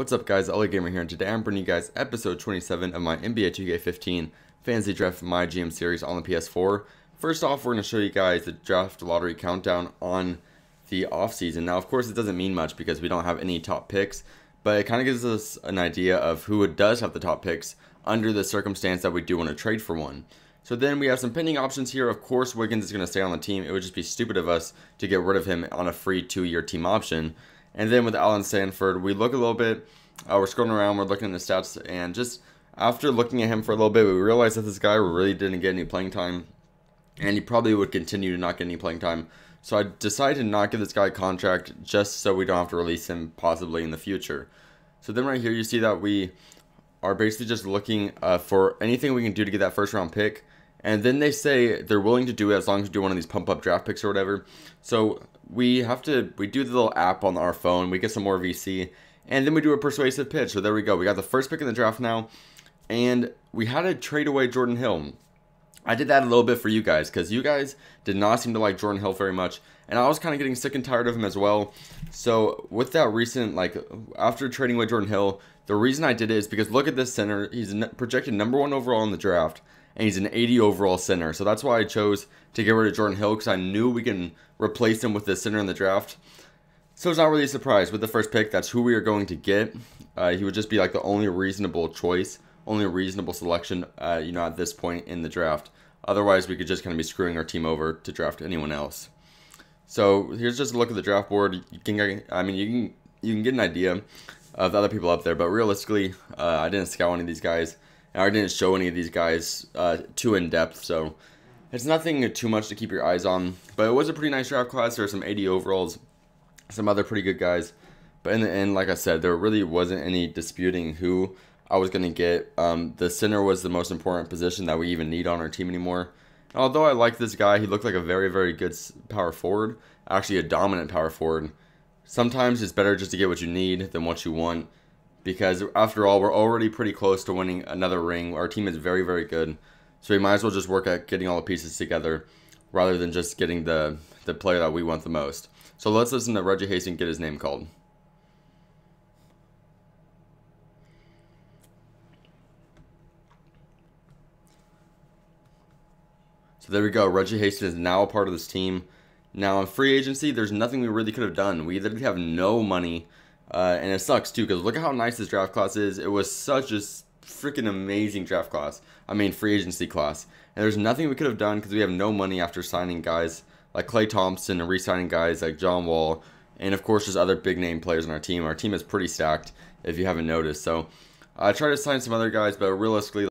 What's up guys, LA Gamer here, and today I'm bringing you guys episode 27 of my NBA 2K15 Fantasy Draft MyGM series on the PS4. First off, we're going to show you guys the draft lottery countdown on the offseason. Now of course it doesn't mean much because we don't have any top picks, but it kind of gives us an idea of who does have the top picks under the circumstance that we do want to trade for one. So then we have some pending options here. Of course Wiggins is going to stay on the team. It would just be stupid of us to get rid of him on a free 2-year team option. And then with Allen Sanford, we look a little bit, we're scrolling around, we're looking at the stats, and just after looking at him for a little bit, we realized that this guy really didn't get any playing time, and he probably would continue to not get any playing time. So I decided to not give this guy a contract just so we don't have to release him possibly in the future. So then right here you see that we are basically just looking for anything we can do to get that first round pick. And then they say they're willing to do it as long as you do one of these pump up draft picks or whatever. So we do the little app on our phone, we get some more VC, and then we do a persuasive pitch. So there we go. We got the first pick in the draft now, and we had to trade away Jordan Hill. I did that a little bit for you guys because you guys did not seem to like Jordan Hill very much, and I was kind of getting sick and tired of him as well. So with that recent, after trading away Jordan Hill, the reason I did it is because look at this center. He's projected #1 overall in the draft, and he's an 80 overall center. So that's why I chose to get rid of Jordan Hill, because I knew we can replace him with the center in the draft. So it's not really a surprise. With the first pick, that's who we are going to get. He would just be like the only reasonable choice, only reasonable selection, at this point in the draft. Otherwise, we could just kind of be screwing our team over to draft anyone else. So here's just a look at the draft board. You can get an idea of the other people up there, but realistically, I didn't scout any of these guys. And I didn't show any of these guys too in depth, so it's nothing too much to keep your eyes on. But it was a pretty nice draft class. There were some 80 overalls, some other pretty good guys. But in the end, like I said, there really wasn't any disputing who I was going to get. The center was the most important position that we even need on our team anymore. And although I like this guy, he looked like a very, very good power forward, actually a dominant power forward. Sometimes it's better just to get what you need than what you want, because after all, we're already pretty close to winning another ring. Our team is very, very good. So we might as well just work at getting all the pieces together rather than just getting the player that we want the most. So let's listen to Reggie Hastings get his name called. So there we go. Reggie Hastings is now a part of this team. Now in free agency, there's nothing we really could have done. We literally have no money. And it sucks too, because look at how nice this draft class is. It was such a freaking amazing draft class. Free agency class. And there's nothing we could have done because we have no money after signing guys like Klay Thompson and re-signing guys like John Wall. And of course, just other big name players on our team. Our team is pretty stacked if you haven't noticed. So I tried to sign some other guys, but realistically,